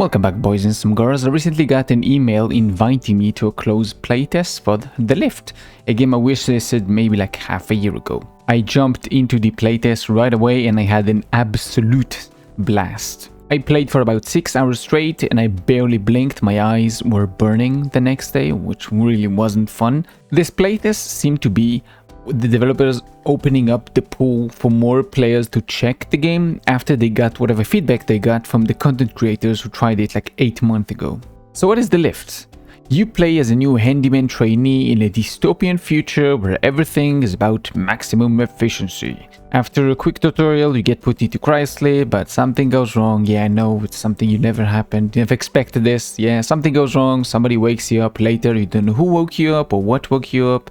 Welcome back, boys and some girls. I recently got an email inviting me to a closed playtest for The Lift, a game I wish they said maybe like half a year ago. I jumped into the playtest right away and I had an absolute blast. I played for about 6 hours straight and I barely blinked. My eyes were burning the next day, which really wasn't fun. This playtest seemed to be the developers opening up the pool for more players to check the game after they got whatever feedback they got from the content creators who tried it like 8 months ago. So what is The Lift? You play as a new handyman trainee in a dystopian future where everything is about maximum efficiency. After a quick tutorial, you get put into cryosleep, but something goes wrong. Yeah, I know, it's something you never happened. You never expected this. Yeah, something goes wrong, somebody wakes you up later, you don't know who woke you up or what woke you up.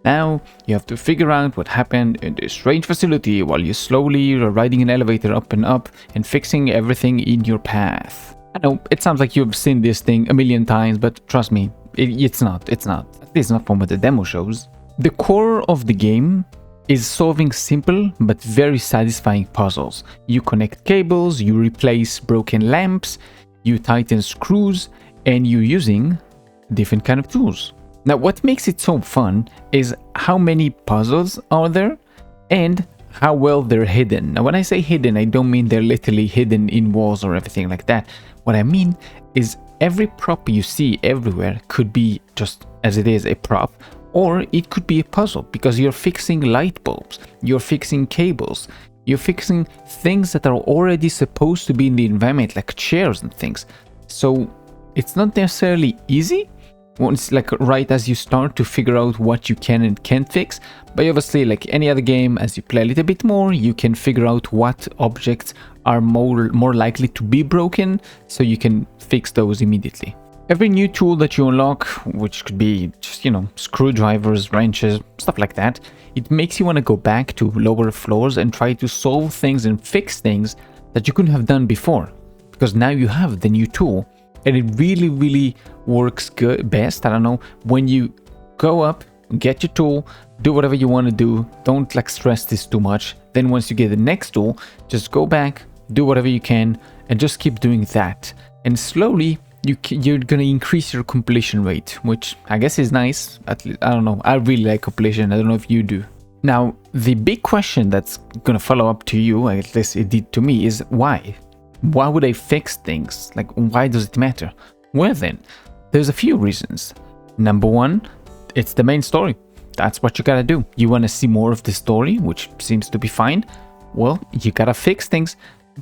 Now, you have to figure out what happened in this strange facility while you slowly are riding an elevator up and fixing everything in your path. I know, it sounds like you've seen this thing a million times, but trust me, it's not. At least not from what the demo shows. The core of the game is solving simple but very satisfying puzzles. You connect cables, you replace broken lamps, you tighten screws, and you're using different kind of tools. Now, what makes it so fun is how many puzzles are there and how well they're hidden. Now, when I say hidden, I don't mean they're literally hidden in walls or everything like that. What I mean is every prop you see everywhere could be just as it is a prop, or it could be a puzzle because you're fixing light bulbs, you're fixing cables, you're fixing things that are already supposed to be in the environment, like chairs and things. So it's not necessarily easy once, like, right as you start to figure out what you can and can't fix, but obviously, like any other game, as you play a little bit more, you can figure out what objects are more likely to be broken, so you can fix those immediately. Every new tool that you unlock, which could be just, screwdrivers, wrenches, stuff like that, it makes you want to go back to lower floors and try to solve things and fix things that you couldn't have done before, because now you have the new tool. And it really works best, I don't know, when you go up, get your tool, do whatever you want to do, don't like stress this too much. Then once you get the next tool, just go back, do whatever you can, and just keep doing that. And slowly, you're gonna increase your completion rate, which I guess is nice. At least, I don't know, I really like completion, I don't know if you do. Now, the big question that's gonna follow up to you, at least it did to me, is why? Why would I fix things? Like, why does it matter? Well then, there's a few reasons. Number one, it's the main story. That's what you gotta do. You wanna see more of the story, which seems to be fine. Well, you gotta fix things.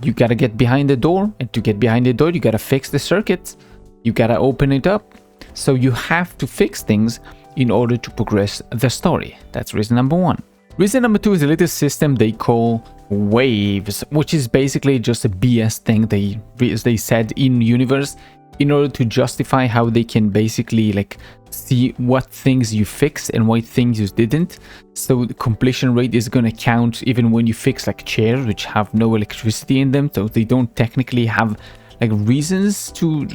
You gotta get behind the door, and to get behind the door, you gotta fix the circuits. You gotta open it up. So you have to fix things in order to progress the story. That's reason number one. Reason number two is a little system they call waves, which is basically just a BS thing they said in universe in order to justify how they can basically like see what things you fix and what things you didn't. So the completion rate is going to count even when you fix like chairs which have no electricity in them, so they don't technically have like reasons to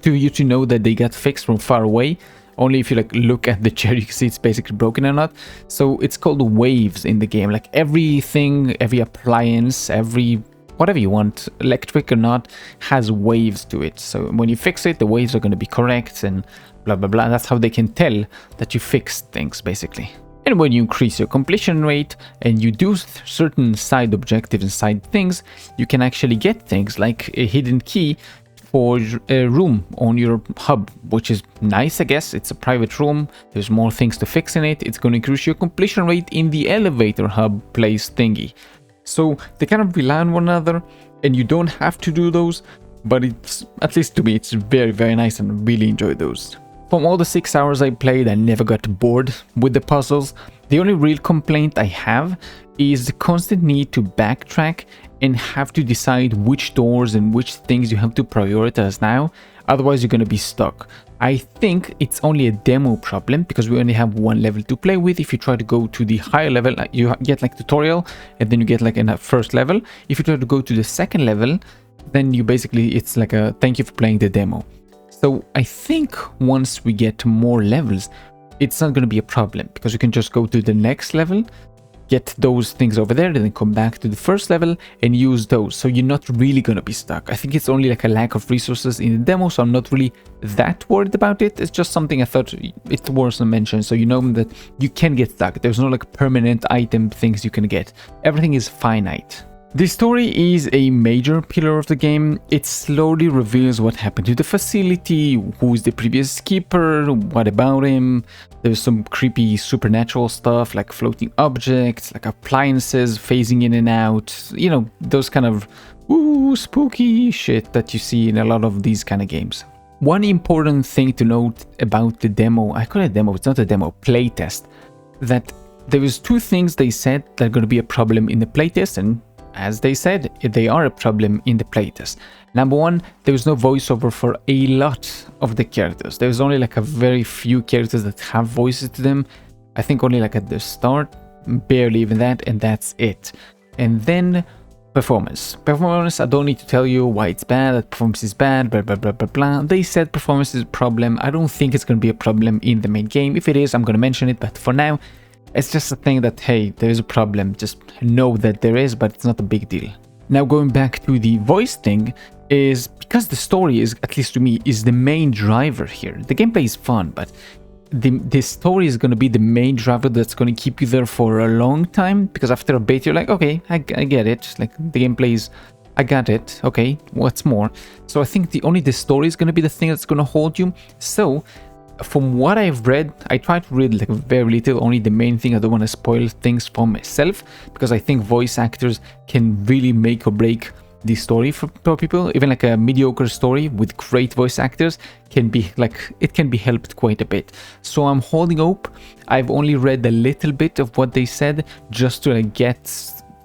you to know that they got fixed from far away. Only if you like look at the chair, you can see it's basically broken or not. So it's called waves in the game. Like everything, every appliance, every whatever you want, electric or not, has waves to it. So when you fix it, the waves are going to be correct and blah blah blah. That's how they can tell that you fixed things basically. And when you increase your completion rate and you do certain side objectives and side things, you can actually get things like a hidden key for a room on your hub, which is nice, I guess. It's a private room, there's more things to fix in it, it's going to increase your completion rate in the elevator hub place thingy. So they kind of rely on one another, and you don't have to do those, but it's, at least to me, it's very nice and I really enjoy those. From all the 6 hours I played, I never got bored with the puzzles. The only real complaint I have is the constant need to backtrack and have to decide which doors and which things you have to prioritize now, otherwise you're going to be stuck. I think it's only a demo problem because we only have one level to play with. If you try to go to the higher level, you get like tutorial and then you get like in a first level. If you try to go to the second level, then you basically, it's like a thank you for playing the demo. So I think once we get more levels, it's not going to be a problem because you can just go to the next level get those things over there, then come back to the first level and use those. So you're not really gonna be stuck. I think it's only like a lack of resources in the demo, so I'm not really that worried about it. It's just something I thought it's worth a mention, so you know that you can get stuck. There's no like permanent item things you can get. Everything is finite. The story is a major pillar of the game. It slowly reveals what happened to the facility, who is the previous keeper, what about him. There's some creepy supernatural stuff like floating objects, like appliances phasing in and out. You know, those kind of spooky shit that you see in a lot of these kind of games. One important thing to note about the demo, I call it demo, it's not a demo, playtest, that there was two things they said that are going to be a problem in the playtest, and as they said, they are a problem in the playtest. Number one, there was no voiceover for a lot of the characters. There's only like a very few characters that have voices to them. I think only like at the start, barely even that, and that's it. And then performance. Performance, I don't need to tell you why it's bad, that performance is bad, blah, blah, blah, blah, blah. They said performance is a problem. I don't think it's going to be a problem in the main game. If it is, I'm going to mention it, but for now, it's just a thing that, hey, there is a problem. Just know that there is, but it's not a big deal. Now, going back to the voice thing, is because the story is, at least to me, is the main driver here. The gameplay is fun, but the story is going to be the main driver that's going to keep you there for a long time. Because after a bit, you're like, okay, I get it. Like, the gameplay is, I got it. Okay, what's more? So I think only the story is going to be the thing that's going to hold you. So from what I've read, I try to read like very little, only the main thing. I don't want to spoil things for myself, because I think voice actors can really make or break the story for people. Even like a mediocre story with great voice actors can be like, it can be helped quite a bit. So I'm holding hope. I've only read a little bit of what they said just to like get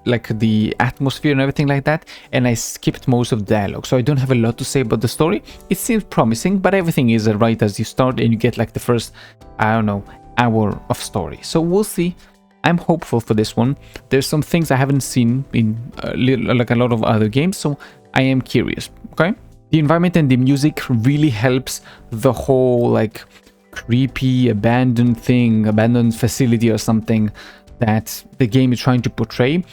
like the atmosphere and everything like that, and I skipped most of the dialogue, so I don't have a lot to say about the story. It seems promising, but everything is right as you start and you get like the first, I don't know, hour of story. So we'll see. I'm hopeful for this one. There's some things I haven't seen in like a lot of other games, so I am curious. Okay, the environment and the music really helps the whole like creepy abandoned facility or something that the game is trying to portray.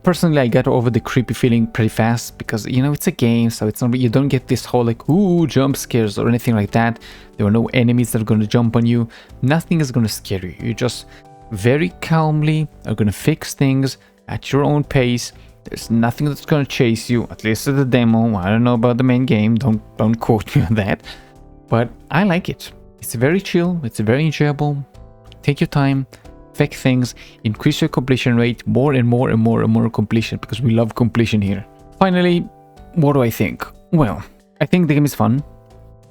Personally, I got over the creepy feeling pretty fast, because, you know, it's a game, so it's not, you don't get this whole like, ooh, jump scares or anything like that. There are no enemies that are going to jump on you. Nothing is going to scare you. You just very calmly are going to fix things at your own pace. There's nothing that's going to chase you, at least at the demo. I don't know about the main game. Don't quote me on that. But I like it. It's very chill. It's very enjoyable. Take your time. Things, increase your completion rate, more and more and more and more completion, because we love completion here. Finally, what do I think? Well, I think the game is fun.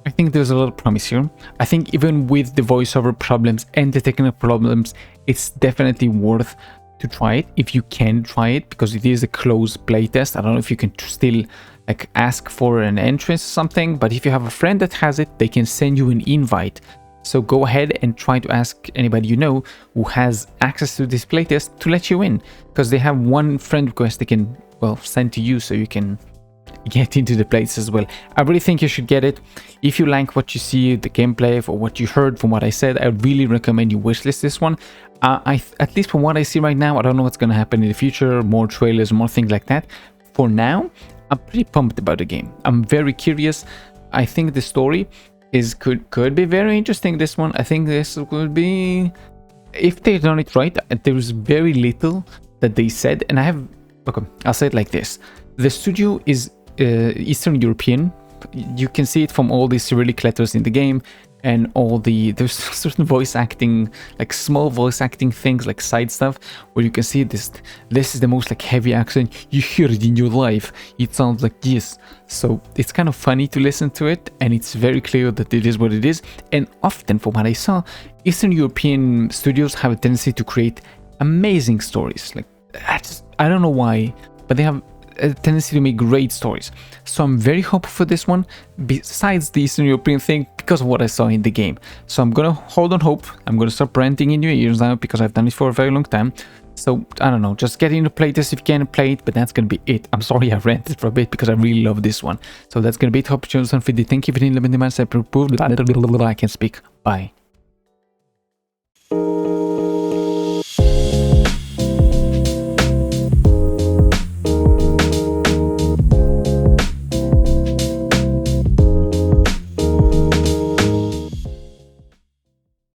I think there's a lot of promise here. I think even with the voiceover problems and the technical problems, it's definitely worth to try it if you can try it, because it is a closed playtest. I don't know if you can still like ask for an entrance or something, but if you have a friend that has it, they can send you an invite. So go ahead and try to ask anybody you know who has access to this playtest to let you in, because they have one friend request they can, well, send to you so you can get into the playtest as well. I really think you should get it. If you like what you see, the gameplay, or what you heard from what I said, I really recommend you wishlist this one. At least from what I see right now, I don't know what's going to happen in the future, more trailers, more things like that. For now, I'm pretty pumped about the game. I'm very curious. I think the story could be very interesting. This one, I think this could be, if they've done it right. There's very little that they said, and okay, I'll say it like this: the studio is Eastern European. You can see it from all these Cyrillic letters in the game, and there's certain voice acting, like small voice acting things, like side stuff, where you can see this is the most like heavy accent you hear it in your life. It sounds like this. So it's kind of funny to listen to it, and it's very clear that it is what it is. And often, from what I saw, Eastern European studios have a tendency to create amazing stories. Like, I don't know why, but they have a tendency to make great stories. So I'm very hopeful for this one, besides the Eastern European thing, because of what I saw in the game. So I'm gonna hold on hope. I'm gonna stop ranting in your ears now, because I've done it for a very long time. So I don't know, just get into playtest if you can play it, but that's gonna be it. I'm sorry I ranted for a bit, because I really love this one. So that's gonna be it. Hope you enjoyed this video. Thank you for the I can speak. Bye.